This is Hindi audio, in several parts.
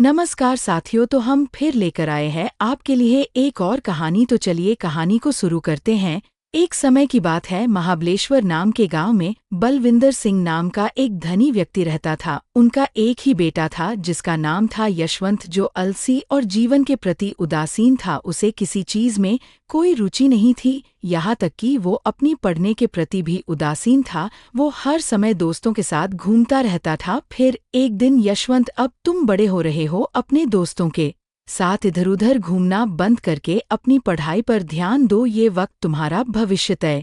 नमस्कार साथियों, तो हम फिर लेकर आए हैं आपके लिए एक और कहानी। तो चलिए कहानी को शुरू करते हैं। एक समय की बात है, महाबलेश्वर नाम के गांव में बलविंदर सिंह नाम का एक धनी व्यक्ति रहता था। उनका एक ही बेटा था जिसका नाम था यशवंत, जो अलसी और जीवन के प्रति उदासीन था। उसे किसी चीज में कोई रुचि नहीं थी, यहाँ तक कि वो अपनी पढ़ने के प्रति भी उदासीन था। वो हर समय दोस्तों के साथ घूमता रहता था। फिर एक दिन यशवंत, अब तुम बड़े हो रहे हो, अपने दोस्तों के साथ इधर उधर घूमना बंद करके अपनी पढ़ाई पर ध्यान दो। ये वक्त तुम्हारा भविष्य तय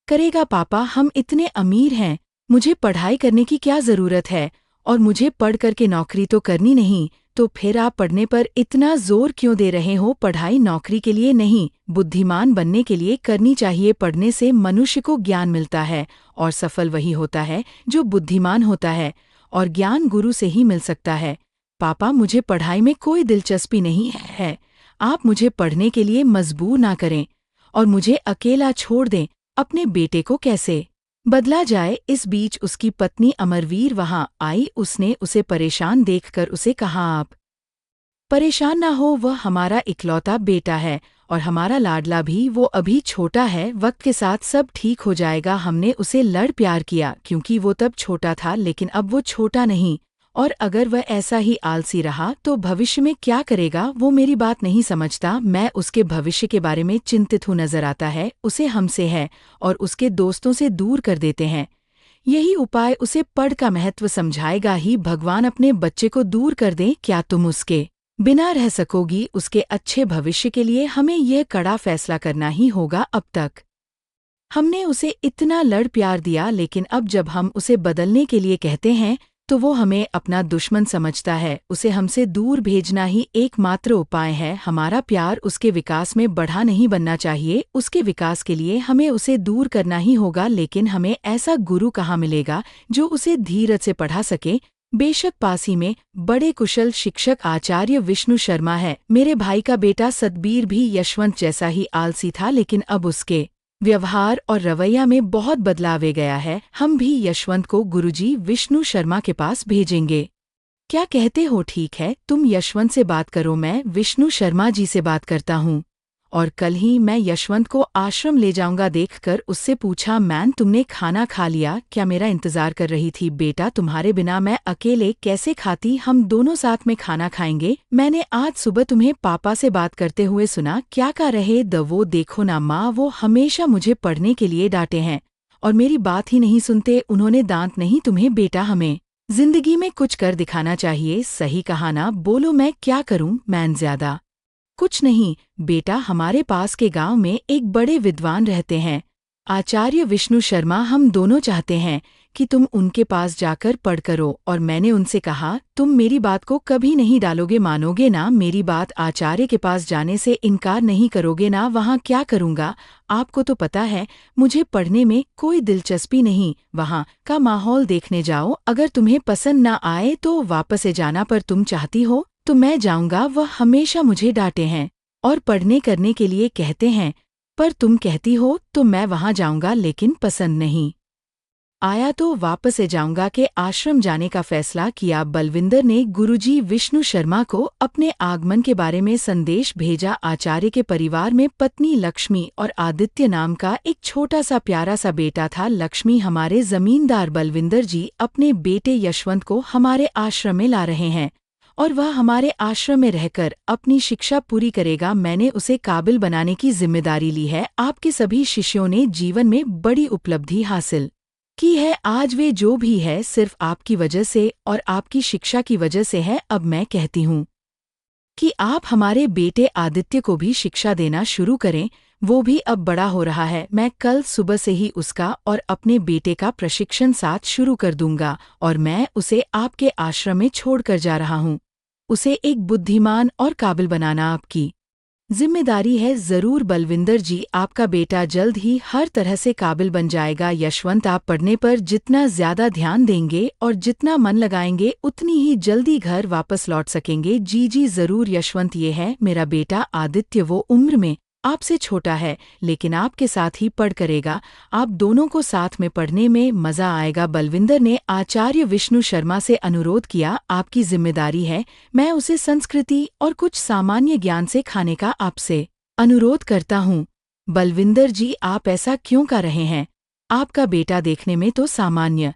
करेगा। पापा, हम इतने अमीर हैं, मुझे पढ़ाई करने की क्या जरूरत है, और मुझे पढ़ करके नौकरी तो करनी नहीं। तो फिर आप पढ़ने पर इतना जोर क्यों दे रहे हो? पढ़ाई नौकरी के लिए नहीं, बुद्धिमान बनने के लिए करनी चाहिए। पढ़ने से मनुष्य को ज्ञान मिलता है, और सफल वही होता है जो बुद्धिमान होता है, और ज्ञान गुरु से ही मिल सकता है। पापा, मुझे पढ़ाई में कोई दिलचस्पी नहीं है। आप मुझे पढ़ने के लिए मजबूर ना करें और मुझे अकेला छोड़ दें। अपने बेटे को कैसे बदला जाए? इस बीच उसकी पत्नी अमरवीर वहां आई। उसने उसे परेशान देखकर उसे कहा, आप परेशान ना हो, वह हमारा इकलौता बेटा है और हमारा लाडला भी। वो अभी छोटा है, वक्त के साथ सब ठीक हो जाएगा। हमने उसे लड़ प्यार किया क्योंकि वो तब छोटा था, लेकिन अब वो छोटा नहीं, और अगर वह ऐसा ही आलसी रहा तो भविष्य में क्या करेगा? वो मेरी बात नहीं समझता। मैं उसके भविष्य के बारे में चिंतित हूँ। नजर आता है उसे हमसे है और उसके दोस्तों से दूर कर देते हैं। यही उपाय उसे पढ़ का महत्व समझाएगा ही। भगवान अपने बच्चे को दूर कर दें, क्या तुम उसके बिना रह सकोगी? उसके अच्छे भविष्य के लिए हमें यह कड़ा फैसला करना ही होगा। अब तक हमने उसे इतना लड़ प्यार दिया, लेकिन अब जब हम उसे बदलने के लिए कहते हैं तो वो हमें अपना दुश्मन समझता है। उसे हमसे दूर भेजना ही एकमात्र उपाय है। हमारा प्यार उसके विकास में बढ़ा नहीं बनना चाहिए। उसके विकास के लिए हमें उसे दूर करना ही होगा। लेकिन हमें ऐसा गुरु कहाँ मिलेगा जो उसे धीरज से पढ़ा सके? बेशक पास ही में बड़े कुशल शिक्षक आचार्य विष्णु शर्मा है। मेरे भाई का बेटा सतबीर भी यशवंत जैसा ही आलसी था, लेकिन अब उसके व्यवहार और रवैया में बहुत बदलाव आ गया है। हम भी यशवंत को गुरुजी विष्णु शर्मा के पास भेजेंगे। क्या कहते हो? ठीक है, तुम यशवंत से बात करो, मैं विष्णु शर्मा जी से बात करता हूँ, और कल ही मैं यशवंत को आश्रम ले जाऊंगा। देखकर उससे पूछा, मैन, तुमने खाना खा लिया क्या? मेरा इंतजार कर रही थी। बेटा, तुम्हारे बिना मैं अकेले कैसे खाती? हम दोनों साथ में खाना खाएंगे। मैंने आज सुबह तुम्हें पापा से बात करते हुए सुना। क्या कह रहे द? वो देखो ना माँ, वो हमेशा मुझे पढ़ने के लिए डांटे हैं और मेरी बात ही नहीं सुनते। उन्होंने दांत नहीं तुम्हें? बेटा, हमें जिंदगी में कुछ कर दिखाना चाहिए। सही कहा ना? बोलो मैं क्या करूं? मैन, ज्यादा कुछ नहीं बेटा, हमारे पास के गांव में एक बड़े विद्वान रहते हैं, आचार्य विष्णु शर्मा। हम दोनों चाहते हैं कि तुम उनके पास जाकर पढ़ करो। और मैंने उनसे कहा, तुम मेरी बात को कभी नहीं डालोगे, मानोगे ना मेरी बात? आचार्य के पास जाने से इनकार नहीं करोगे ना? वहाँ क्या करूँगा? आपको तो पता है मुझे पढ़ने में कोई दिलचस्पी नहीं। वहाँ का माहौल देखने जाओ, अगर तुम्हें पसंद ना आए तो वापस से जाना, पर तुम चाहती हो तो मैं जाऊंगा। वह हमेशा मुझे डांटे हैं और पढ़ने करने के लिए कहते हैं, पर तुम कहती हो तो मैं वहां जाऊंगा, लेकिन पसंद नहीं आया तो वापस से जाऊंगा। के आश्रम जाने का फैसला किया। बलविंदर ने गुरुजी विष्णु शर्मा को अपने आगमन के बारे में संदेश भेजा। आचार्य के परिवार में पत्नी लक्ष्मी और आदित्य नाम का एक छोटा सा प्यारा सा बेटा था। लक्ष्मी हमारे जमींदार बलविंदर जी अपने बेटे यशवंत को हमारे आश्रम में ला रहे हैं, और वह हमारे आश्रम में रहकर अपनी शिक्षा पूरी करेगा। मैंने उसे काबिल बनाने की जिम्मेदारी ली है। आपके सभी शिष्यों ने जीवन में बड़ी उपलब्धि हासिल की है। आज वे जो भी है सिर्फ आपकी वजह से और आपकी शिक्षा की वजह से है। अब मैं कहती हूँ कि आप हमारे बेटे आदित्य को भी शिक्षा देना शुरू करें। वो भी अब बड़ा हो रहा है। मैं कल सुबह से ही उसका और अपने बेटे का प्रशिक्षण साथ शुरू कर दूंगा, और मैं उसे आपके आश्रम में छोड़कर जा रहा हूँ। उसे एक बुद्धिमान और काबिल बनाना आपकी जिम्मेदारी है। जरूर बलविंदर जी, आपका बेटा जल्द ही हर तरह से काबिल बन जाएगा। यशवंत, आप पढ़ने पर जितना ज्यादा ध्यान देंगे और जितना मन लगाएंगे, उतनी ही जल्दी घर वापस लौट सकेंगे। जी जी जरूर यशवंत, ये है मेरा बेटा आदित्य। वो उम्र में आपसे छोटा है, लेकिन आपके साथ ही पढ़ करेगा। आप दोनों को साथ में पढ़ने में मजा आएगा। बलविंदर ने आचार्य विष्णु शर्मा से अनुरोध किया, आपकी जिम्मेदारी है, मैं उसे संस्कृति और कुछ सामान्य ज्ञान से खाने का आपसे अनुरोध करता हूँ। बलविंदर जी, आप ऐसा क्यों कर रहे हैं? आपका बेटा देखने में तो सामान्य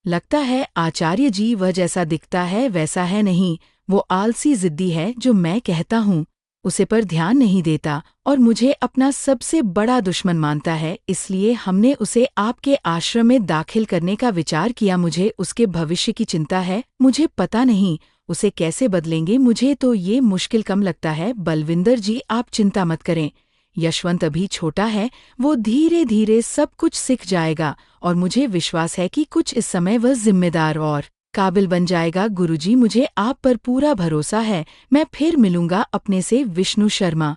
लगता है आचार्य जी, वह जैसा दिखता है वैसा है नहीं। वो आलसी जिद्दी है, जो मैं कहता हूँ उसे पर ध्यान नहीं देता और मुझे अपना सबसे बड़ा दुश्मन मानता है। इसलिए हमने उसे आपके आश्रम में दाखिल करने का विचार किया। मुझे उसके भविष्य की चिंता है। मुझे पता नहीं उसे कैसे बदलेंगे, मुझे तो ये मुश्किल कम लगता है। बलविंदर जी, आप चिंता मत करें, यशवंत अभी छोटा है, वो धीरे धीरे सब कुछ सीख जाएगा और मुझे विश्वास है कि कुछ इस समय वह जिम्मेदार और काबिल बन जाएगा। गुरुजी, मुझे आप पर पूरा भरोसा है। मैं फिर मिलूंगा अपने से। विष्णु शर्मा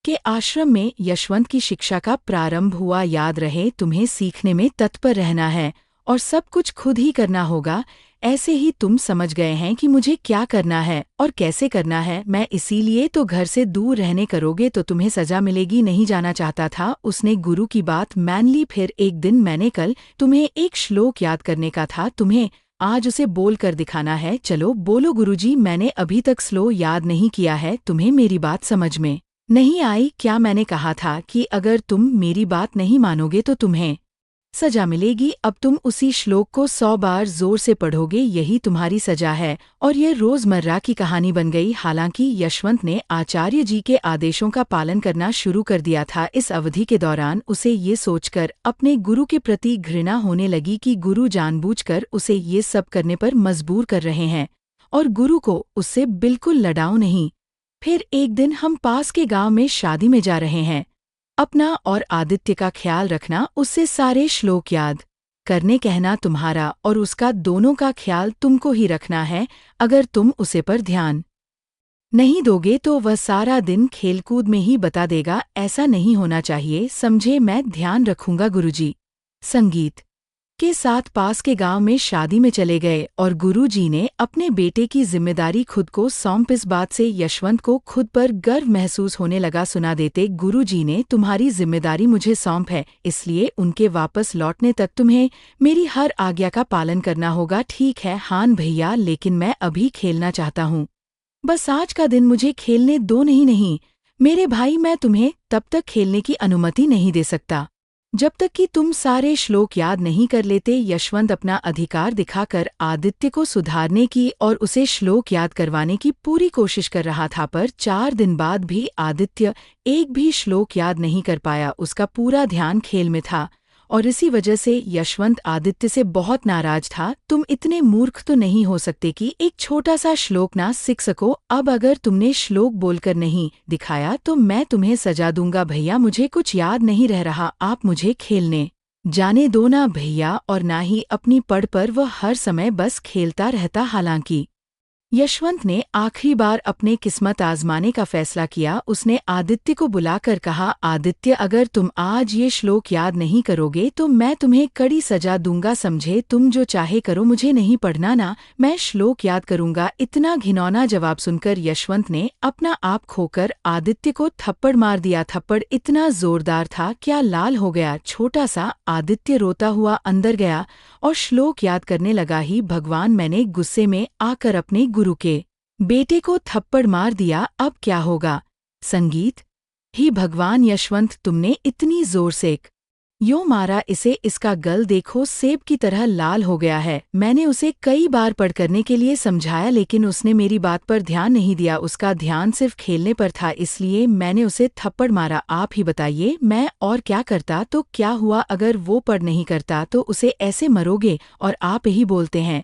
के आश्रम में यशवंत की शिक्षा का प्रारंभ हुआ। याद रहे, तुम्हें सीखने में तत्पर रहना है और सब कुछ खुद ही करना होगा। ऐसे ही तुम समझ गए हैं कि मुझे क्या करना है और कैसे करना है। मैं इसीलिए तो घर से दूर रहने करोगे तो तुम्हें सजा मिलेगी, नहीं जाना चाहता था। उसने गुरु की बात मान ली। फिर एक दिन मैंने कल तुम्हें एक श्लोक याद करने का था, तुम्हें आज उसे बोल कर दिखाना है। चलो बोलो। गुरुजी, मैंने अभी तक श्लोक याद नहीं किया है। तुम्हें मेरी बात समझ में नहीं आई क्या? मैंने कहा था कि अगर तुम मेरी बात नहीं मानोगे तो तुम्हें सजा मिलेगी। अब तुम उसी श्लोक को 100 बार जोर से पढ़ोगे, यही तुम्हारी सजा है। और यह रोजमर्रा की कहानी बन गई। हालांकि यशवंत ने आचार्य जी के आदेशों का पालन करना शुरू कर दिया था। इस अवधि के दौरान उसे ये सोचकर अपने गुरु के प्रति घृणा होने लगी कि गुरु जानबूझकर उसे ये सब करने पर मजबूर कर रहे हैं और गुरु को उससे बिल्कुल लड़ाऊ नहीं। फिर एक दिन हम पास के गांव में शादी में जा रहे हैं। अपना और आदित्य का ख्याल रखना, उससे सारे श्लोक याद करने कहना। तुम्हारा और उसका दोनों का ख्याल तुमको ही रखना है। अगर तुम उसे पर ध्यान नहीं दोगे तो वह सारा दिन खेलकूद में ही बता देगा। ऐसा नहीं होना चाहिए, समझे? मैं ध्यान रखूंगा गुरुजी। संगीत के साथ पास के गांव में शादी में चले गए और गुरुजी ने अपने बेटे की जिम्मेदारी खुद को सौंप। इस बात से यशवंत को खुद पर गर्व महसूस होने लगा। सुना देते, गुरुजी ने तुम्हारी जिम्मेदारी मुझे सौंप है, इसलिए उनके वापस लौटने तक तुम्हें मेरी हर आज्ञा का पालन करना होगा। ठीक है हान भैया, लेकिन मैं अभी खेलना चाहता हूँ। बस आज का दिन मुझे खेलने दो। नहीं मेरे भाई, मैं तुम्हें तब तक खेलने की अनुमति नहीं दे सकता जब तक कि तुम सारे श्लोक याद नहीं कर लेते। यशवंत अपना अधिकार दिखाकर आदित्य को सुधारने की और उसे श्लोक याद करवाने की पूरी कोशिश कर रहा था, पर 4 दिन बाद भी आदित्य एक भी श्लोक याद नहीं कर पाया। उसका पूरा ध्यान खेल में था और इसी वजह से यशवंत आदित्य से बहुत नाराज था। तुम इतने मूर्ख तो नहीं हो सकते कि एक छोटा सा श्लोक ना सीख सको। अब अगर तुमने श्लोक बोलकर नहीं दिखाया तो मैं तुम्हें सजा दूंगा। भैया, मुझे कुछ याद नहीं रह रहा, आप मुझे खेलने जाने दो ना भैया। और ना ही अपनी पढ़ पर वह हर समय बस खेलता रहता। हालांकि यशवंत ने आखिरी बार अपने किस्मत आजमाने का फैसला किया। उसने आदित्य को बुलाकर कहा, आदित्य, अगर तुम आज ये श्लोक याद नहीं करोगे तो मैं तुम्हें कड़ी सजा दूंगा, समझे? तुम जो चाहे करो, मुझे नहीं पढ़ना ना, मैं श्लोक याद करूंगा। इतना घिनौना जवाब सुनकर यशवंत ने अपना आप खोकर आदित्य को थप्पड़ मार दिया। थप्पड़ इतना जोरदार था क्या लाल हो गया। छोटा सा आदित्य रोता हुआ अंदर गया और श्लोक याद करने लगा, ही भगवान, मैंने गुस्से में आकर अपने गुरु के बेटे को थप्पड़ मार दिया, अब क्या होगा? संगीत, ही भगवान यशवंत, तुमने इतनी जोर से यो मारा इसे, इसका गल देखो, सेब की तरह लाल हो गया है। मैंने उसे कई बार पढ़ करने के लिए समझाया, लेकिन उसने मेरी बात पर ध्यान नहीं दिया। उसका ध्यान सिर्फ खेलने पर था, इसलिए मैंने उसे थप्पड़ मारा। आप ही बताइए, मैं और क्या करता तो क्या हुआ? अगर वो पढ़ नहीं करता तो उसे ऐसे मरोगे और आप ही बोलते हैं,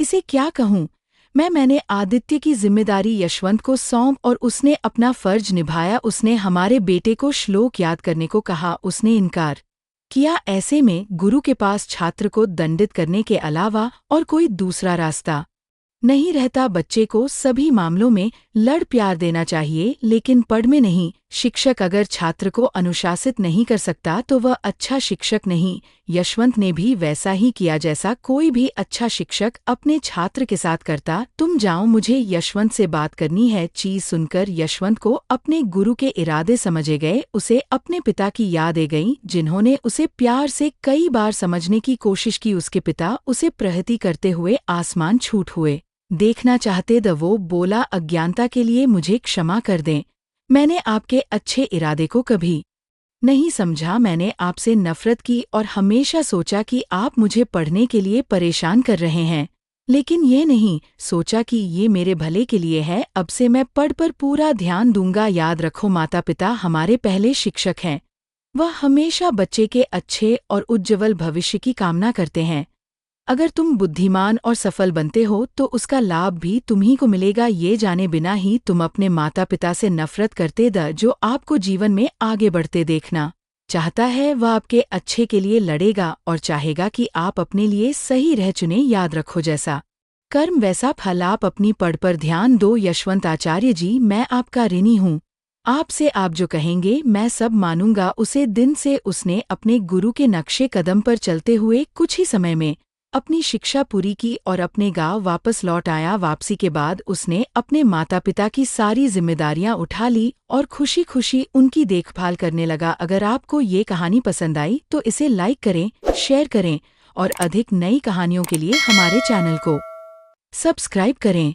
इसे क्या कहूँ मैंने आदित्य की जिम्मेदारी यशवंत को सौंप और उसने अपना फर्ज निभाया। उसने हमारे बेटे को श्लोक याद करने को कहा, उसने इनकार किया। ऐसे में गुरु के पास छात्र को दंडित करने के अलावा और कोई दूसरा रास्ता नहीं रहता। बच्चे को सभी मामलों में लड़ प्यार देना चाहिए, लेकिन पढ़ में नहीं। शिक्षक अगर छात्र को अनुशासित नहीं कर सकता तो वह अच्छा शिक्षक नहीं। यशवंत ने भी वैसा ही किया जैसा कोई भी अच्छा शिक्षक अपने छात्र के साथ करता। तुम जाओ, मुझे यशवंत से बात करनी है। चीज सुनकर यशवंत को अपने गुरु के इरादे समझे गए। उसे अपने पिता की याद आ गई, जिन्होंने उसे प्यार से कई बार समझने की कोशिश की। उसके पिता उसे प्रहती करते हुए आसमान छूट हुए देखना चाहते थे। वो बोला, अज्ञानता के लिए मुझे क्षमा कर दें। मैंने आपके अच्छे इरादे को कभी नहीं समझा। मैंने आपसे नफरत की और हमेशा सोचा कि आप मुझे पढ़ने के लिए परेशान कर रहे हैं, लेकिन ये नहीं सोचा कि ये मेरे भले के लिए है। अब से मैं पढ़ पर पूरा ध्यान दूंगा। याद रखो, माता पिता हमारे पहले शिक्षक हैं। वह हमेशा बच्चे के अच्छे और उज्ज्वल भविष्य की कामना करते हैं। अगर तुम बुद्धिमान और सफल बनते हो तो उसका लाभ भी तुम्ही को मिलेगा, ये जाने बिना ही तुम अपने माता पिता से नफरत करते द जो आपको जीवन में आगे बढ़ते देखना चाहता है। वह आपके अच्छे के लिए लड़ेगा और चाहेगा कि आप अपने लिए सही रह चुने। याद रखो, जैसा कर्म वैसा फल। आप अपनी पढ़ पर ध्यान दो। यशवंत आचार्य जी, मैं आपका ऋणी हूँ। आपसे आप जो कहेंगे मैं सब मानूंगा। उसे दिन से उसने अपने गुरु के नक्शे कदम पर चलते हुए कुछ ही समय में अपनी शिक्षा पूरी की और अपने गांव वापस लौट आया। वापसी के बाद उसने अपने माता पिता की सारी जिम्मेदारियां उठा ली और खुशी खुशी उनकी देखभाल करने लगा। अगर आपको ये कहानी पसंद आई तो इसे लाइक करें, शेयर करें और अधिक नई कहानियों के लिए हमारे चैनल को सब्सक्राइब करें।